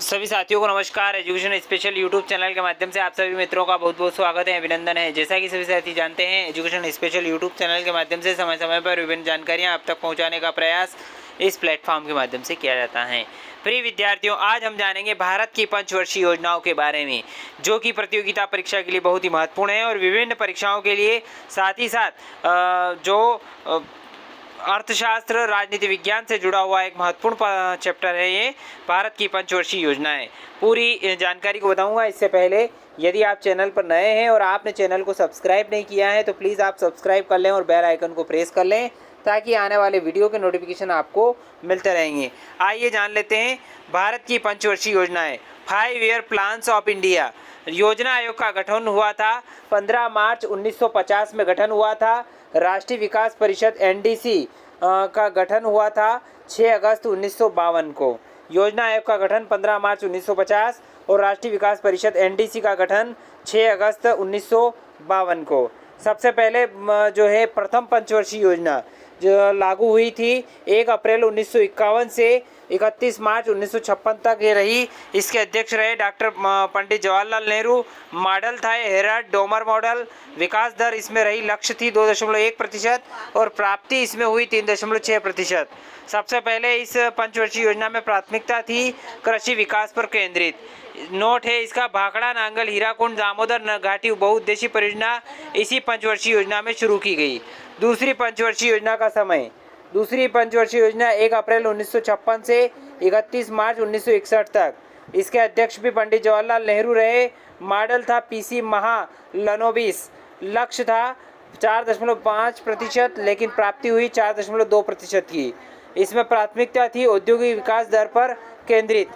सभी साथियों को नमस्कार। एजुकेशन स्पेशल यूट्यूब चैनल के माध्यम से आप सभी मित्रों का बहुत बहुत स्वागत है, अभिनंदन है। जैसा कि सभी साथी जानते हैं, एजुकेशन स्पेशल यूट्यूब चैनल के माध्यम से समय समय पर विभिन्न जानकारियां आप तक पहुंचाने का प्रयास इस प्लेटफॉर्म के माध्यम से किया जाता है। प्रिय विद्यार्थियों, आज हम जानेंगे भारत की पंचवर्षीय योजनाओं के बारे में, जो कि प्रतियोगिता परीक्षा के लिए बहुत ही महत्वपूर्ण है और विभिन्न परीक्षाओं के लिए साथ ही साथ अर्थशास्त्र राजनीति विज्ञान से जुड़ा हुआ एक महत्वपूर्ण चैप्टर है ये भारत की पंचवर्षीय योजनाएं। पूरी जानकारी को बताऊंगा। इससे पहले यदि आप चैनल पर नए हैं और आपने चैनल को सब्सक्राइब नहीं किया है तो प्लीज़ आप सब्सक्राइब कर लें और बेल आइकन को प्रेस कर लें, ताकि आने वाले वीडियो के नोटिफिकेशन आपको मिलते रहेंगे। आइए जान लेते हैं भारत की पंचवर्षीय योजनाएं। 5 ईयर प्लान्स ऑफ इंडिया। योजना आयोग का गठन हुआ था 15 मार्च 1950 में गठन हुआ था। राष्ट्रीय विकास परिषद NDC का गठन हुआ था 6 अगस्त 1952 को। योजना आयोग का गठन 15 मार्च 1950 और राष्ट्रीय विकास परिषद NDC का गठन 6 अगस्त 1952 को। सबसे पहले जो है प्रथम पंचवर्षीय योजना जो लागू हुई थी 1 अप्रैल 1951 से 31 मार्च 1956 तक ये रही। इसके अध्यक्ष रहे डॉक्टर पंडित जवाहरलाल नेहरू। मॉडल था हेराल्ड डोमर मॉडल। विकास दर इसमें रही, लक्ष्य थी 2.1% और प्राप्ति इसमें हुई 3.6%। सबसे पहले इस पंचवर्षीय योजना में प्राथमिकता थी कृषि विकास पर केंद्रित। नोट है इसका, भाखड़ा नांगल हीराकुंड दामोदर घाटी बहुउद्देशीय परियोजना इसी पंचवर्षीय योजना में शुरू की गई। दूसरी पंचवर्षीय योजना का समय। दूसरी पंचवर्षीय योजना 1 अप्रैल 1956 से 31 मार्च 1961 तक। इसके अध्यक्ष भी पंडित जवाहरलाल नेहरू रहे। मॉडल था PC महालनोबिस। लक्ष्य था 4.5%, लेकिन प्राप्ति हुई 4.2% की। इसमें प्राथमिकता थी औद्योगिक विकास दर पर केंद्रित।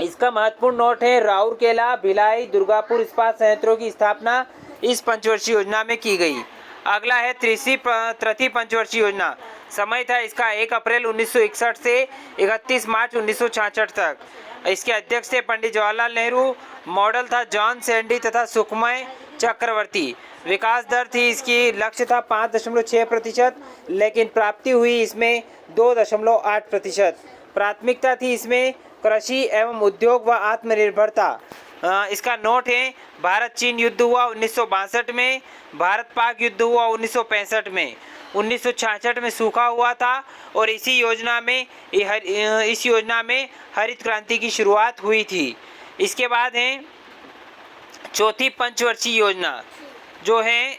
इसका महत्वपूर्ण नोट है राउरकेला, भिलाई, दुर्गापुर इस्पात संयंत्रों की स्थापना इस पंचवर्षीय योजना में की गई। अगला है तृतीय पंचवर्षीय योजना। समय था इसका 1 अप्रैल 1961 से 31 मार्च 1966 तक। इसके अध्यक्ष थे पंडित जवाहरलाल नेहरू। मॉडल था जॉन सैंडी तथा सुखमय चक्रवर्ती। विकास दर थी इसकी, लक्ष्य था 5.6%, लेकिन प्राप्ति हुई इसमें 2.8%। प्राथमिकता थी इसमें कृषि एवं उद्योग व आत्मनिर्भरता। इसका नोट है भारत चीन युद्ध हुआ 1962 में, भारत पाक युद्ध हुआ 1965 में, 1966 में सूखा हुआ था और इस योजना में हरित क्रांति की शुरुआत हुई थी। इसके बाद है चौथी पंचवर्षीय योजना, जो है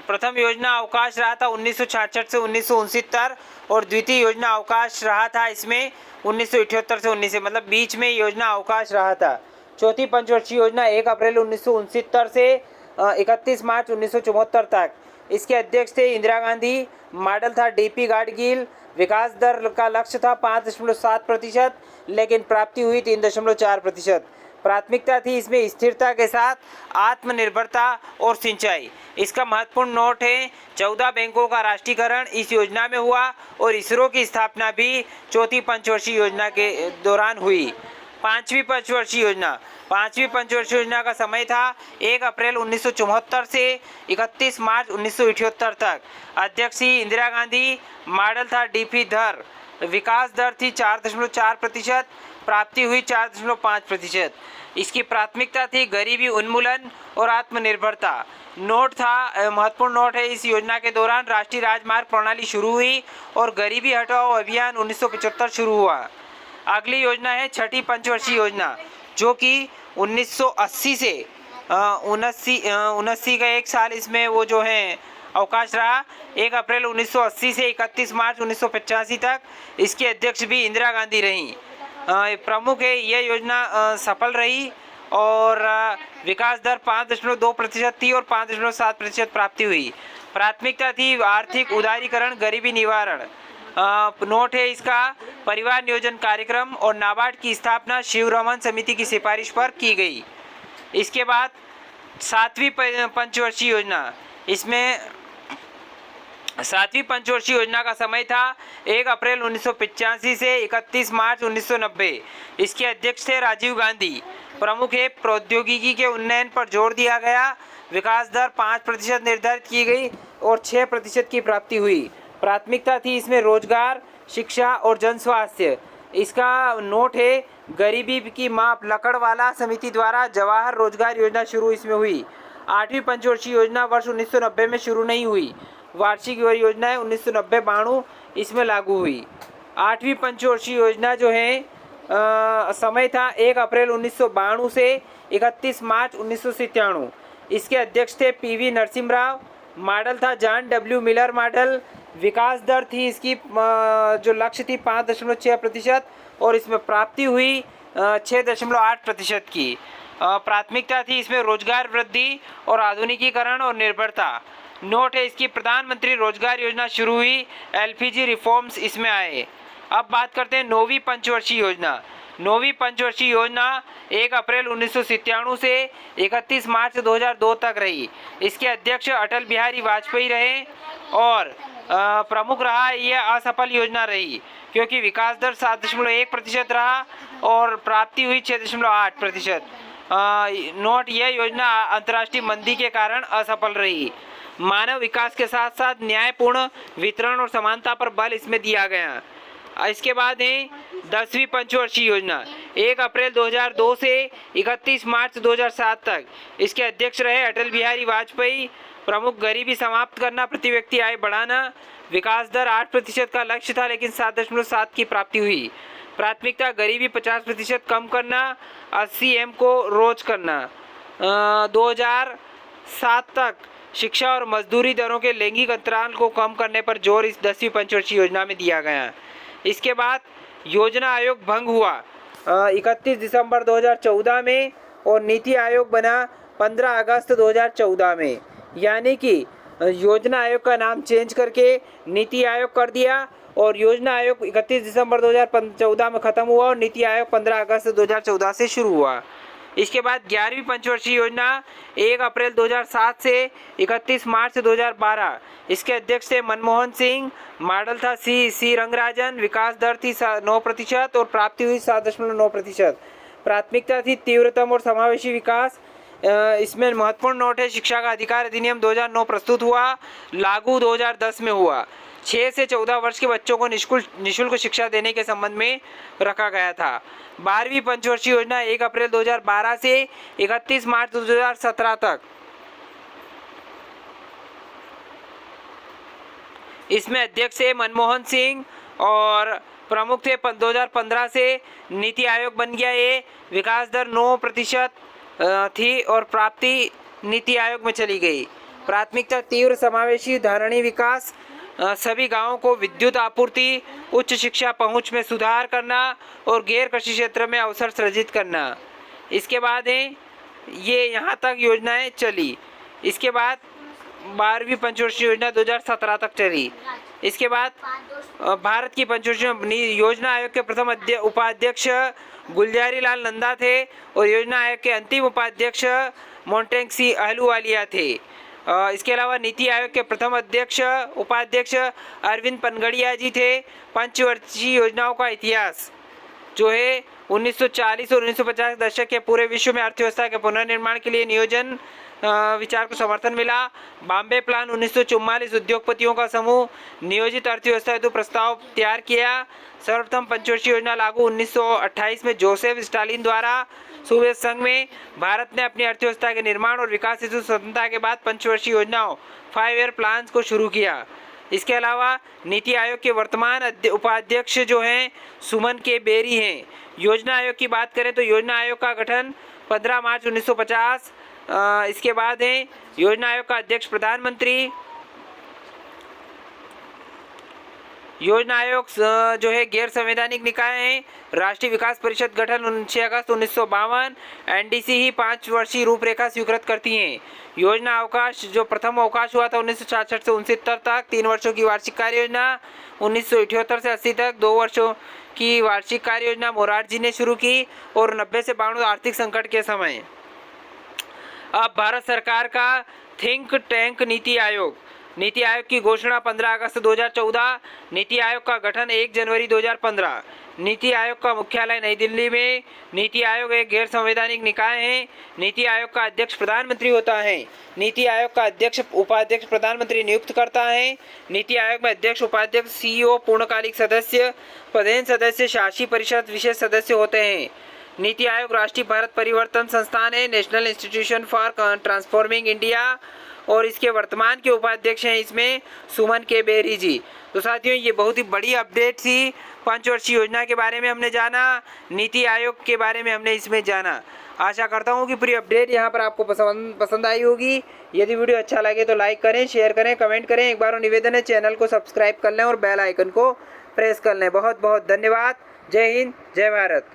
प्रथम योजना अवकाश रहा था 1966 से 1969 और द्वितीय योजना अवकाश रहा था इसमें 1978 से 19 मतलब बीच में योजना अवकाश रहा था। चौथी पंचवर्षीय योजना 1 अप्रैल 1969 से 31 मार्च 1974 तक। इसके अध्यक्ष थे इंदिरा गांधी। मॉडल था DP गाडगिल। विकास दर का लक्ष्य था 5.7%, लेकिन प्राप्ति हुई 3.4%। प्राथमिकता थी इसमें स्थिरता के साथ आत्मनिर्भरता और सिंचाई। इसका महत्वपूर्ण नोट है 14 बैंकों का राष्ट्रीयकरण इस योजना में हुआ और इसरो की स्थापना भी चौथी पंचवर्षीय योजना के दौरान हुई। पांचवी पंचवर्षीय योजना का समय था 1 अप्रैल 1974 से 31 मार्च 1978 तक। अध्यक्ष थी इंदिरा गांधी। मॉडल था DP धर। विकास दर थी 4.4%, प्राप्ति हुई 4.5%। इसकी प्राथमिकता थी गरीबी उन्मूलन और आत्मनिर्भरता। नोट था, महत्वपूर्ण नोट है, इस योजना के दौरान राष्ट्रीय राजमार्ग प्रणाली शुरू हुई और गरीबी हटाओ अभियान 1975 शुरू हुआ। अगली योजना है छठी पंचवर्षीय योजना, जो कि 1980 से 79 का एक साल इसमें वो जो है अवकाश रहा। 1 अप्रैल 1980 से 31 मार्च 1985 तक। इसके अध्यक्ष भी इंदिरा गांधी रहीं। प्रमुख है यह योजना सफल रही और विकास दर 5.2% थी और 5.7% प्राप्ति हुई। प्राथमिकता थी आर्थिक उदारीकरण, गरीबी निवारण। नोट है इसका, परिवार नियोजन कार्यक्रम और नाबार्ड की स्थापना शिवरमन समिति की सिफारिश पर की गई। इसके बाद सातवीं पंचवर्षीय योजना। इसमें सातवीं पंचवर्षीय योजना का समय था 1 अप्रैल 1985 से 31 मार्च 1990। इसके अध्यक्ष थे राजीव गांधी। प्रमुख है प्रौद्योगिकी के उन्नयन पर जोर दिया गया। विकास दर 5% निर्धारित की गई और 6% की प्राप्ति हुई। प्राथमिकता थी इसमें रोजगार, शिक्षा और जन स्वास्थ्य। इसका नोट है, गरीबी की माप लकड़वाला समिति द्वारा जवाहर रोजगार योजना शुरू इसमें हुई। 8वीं पंचवर्षीय योजना वर्ष 1990 में शुरू नहीं हुई। वार्षिक योजना है 1990-92 इसमें लागू हुई। 8वीं पंचवर्षीय योजना जो है समय था 1 अप्रैल 1992 से 31 मार्च 1997। इसके अध्यक्ष थे पीवी नरसिम्हा। मॉडल था जॉन डब्ल्यू मिलर मॉडल। विकास दर थी इसकी जो लक्ष्य थी 5.6% और इसमें प्राप्ति हुई 6.8% की। प्राथमिकता थी इसमें रोजगार वृद्धि और आधुनिकीकरण और निर्भरता। नोट है इसकी प्रधानमंत्री रोजगार योजना शुरू हुई। एलपीजी रिफॉर्म्स इसमें आए। अब बात करते हैं 9वीं पंचवर्षीय योजना। 9वीं पंचवर्षीय योजना 1 अप्रैल 1997 से 31 मार्च 2002 तक रही। इसके अध्यक्ष अटल बिहारी वाजपेयी रहे और प्रमुख रहा यह असफल योजना रही क्योंकि विकास दर 7.1% रहा और प्राप्ति हुई 6.8%। नोट यह योजना अंतर्राष्ट्रीय मंदी के कारण असफल रही। मानव विकास के साथ साथ न्यायपूर्ण वितरण और समानता पर बल इसमें दिया गया। इसके बाद है 10वीं पंचवर्षीय योजना 1 अप्रैल 2002 से 31 मार्च 2007 तक। इसके अध्यक्ष रहे अटल बिहारी वाजपेयी। प्रमुख गरीबी समाप्त करना, प्रति व्यक्ति आय बढ़ाना। विकास दर 8% का लक्ष्य था लेकिन 7.7 की प्राप्ति हुई। प्राथमिकता गरीबी 50% कम करना, 80 M को रोज करना। 2007 तक शिक्षा और मजदूरी दरों के लैंगिक अंतराल को कम करने पर जोर इस 10वीं पंचवर्षीय योजना में दिया गया। इसके बाद योजना आयोग भंग हुआ 31 दिसंबर 2014 में और नीति आयोग बना 15 अगस्त 2014 में। यानी कि योजना आयोग का नाम चेंज करके नीति आयोग कर दिया और योजना आयोग 31 दिसंबर 2014 में ख़त्म हुआ और नीति आयोग 15 अगस्त 2014 से शुरू हुआ। इसके बाद 11वीं पंचवर्षीय योजना 1 अप्रैल 2007 से 31 मार्च 2012। इसके अध्यक्ष थे मनमोहन सिंह। मॉडल था सी रंगराजन। विकास दर थी 9% और प्राप्ति हुई 7.9%। प्राथमिकता थी तीव्रतम और समावेशी विकास। इसमें महत्वपूर्ण नोट है शिक्षा का अधिकार अधिनियम 2009 प्रस्तुत हुआ, लागू 2010 में हुआ। 6 से 14 वर्ष के बच्चों को निःशुल्क शिक्षा देने के संबंध में रखा गया था। 12वीं पंचवर्षीय योजना 1 अप्रैल 2012 से 31 मार्च 2017 तक। इसमें अध्यक्ष थे मनमोहन सिंह और प्रमुख थे 2015 से नीति आयोग बन गया। ये विकास दर 9% थी और प्राप्ति नीति आयोग में चली गई। प्राथमिकता तीव्र समावेशी धारणी विकास, सभी गांवों को विद्युत आपूर्ति, उच्च शिक्षा पहुंच में सुधार करना और गैर कृषि क्षेत्र में अवसर सृजित करना। इसके बाद है ये यहाँ तक योजनाएं चली। इसके बाद 12वीं पंचवर्षीय योजना 2017 तक चली। इसके बाद भारत की पंचवर्षीय योजना आयोग के प्रथम उपाध्यक्ष गुलजारी लाल नंदा थे और योजना आयोग के अंतिम उपाध्यक्ष मोन्टेग सिंह अहलूवालिया थे। इसके अलावा नीति आयोग के प्रथम उपाध्यक्ष अरविंद पनगड़िया जी थे। पंचवर्षीय योजनाओं का इतिहास जो है 1940 और 1950 दशक के पूरे विश्व में अर्थव्यवस्था के पुनर्निर्माण के लिए नियोजन विचार को समर्थन मिला। बॉम्बे प्लान 1944 उद्योगपतियों का समूह नियोजित अर्थव्यवस्था हेतु प्रस्ताव तैयार किया। सर्वप्रथम पंचवर्षीय योजना लागू 1928 में जोसेफ स्टालिन द्वारा। सोवियत संघ में भारत ने अपनी अर्थव्यवस्था के निर्माण और विकास हेतु स्वतंत्रता के बाद पंचवर्षीय योजनाओं 5 ईयर प्लान्स को शुरू किया। इसके अलावा नीति आयोग के वर्तमान उपाध्यक्ष जो हैं सुमन के बेरी हैं। योजना आयोग की बात करें तो योजना आयोग का गठन 15 मार्च 1950। इसके बाद है योजना आयोग का अध्यक्ष प्रधानमंत्री। योजना आयोग जो है गैर संवैधानिक निकाय है। राष्ट्रीय विकास परिषद गठन 6 अगस्त 1952। एनडीसी ही 5 वर्षीय रूपरेखा स्वीकृत करती हैं। योजना अवकाश जो प्रथम अवकाश हुआ था 1966 से 69 तक 3 वर्षों की वार्षिक कार्य योजना। 1978 से 80 तक 2 वर्षों की वार्षिक कार्य योजना मोरारजी ने शुरू की और 90 से 92 आर्थिक संकट के समय। अब भारत सरकार का थिंक टैंक नीति आयोग नीति आयोग की घोषणा 15 अगस्त 2014। नीति आयोग का गठन 1 जनवरी 2015। नीति आयोग का मुख्यालय नई दिल्ली में। नीति आयोग एक गैर संवैधानिक निकाय है। नीति आयोग का अध्यक्ष प्रधानमंत्री होता है। नीति आयोग का अध्यक्ष उपाध्यक्ष प्रधानमंत्री नियुक्त करता है। नीति आयोग में अध्यक्ष उपाध्यक्ष सीईओ पूर्णकालिक सदस्य पदेन सदस्य शासी परिषद विशेष सदस्य होते हैं। नीति आयोग राष्ट्रीय भारत परिवर्तन संस्थान है, national institution for transforming India, और इसके वर्तमान के उपाध्यक्ष हैं इसमें सुमन के बेरी जी। तो साथियों, ये बहुत ही बड़ी अपडेट थी। पंचवर्षीय योजना के बारे में हमने जाना, नीति आयोग के बारे में हमने इसमें जाना। आशा करता हूँ कि पूरी अपडेट यहाँ पर आपको पसंद आई होगी। यदि वीडियो अच्छा लगे तो लाइक करें, शेयर करें, कमेंट करें। एक बार निवेदन है, चैनल को सब्सक्राइब कर लें और बेल आइकन को प्रेस कर लें। बहुत बहुत धन्यवाद। जय हिंद, जय भारत।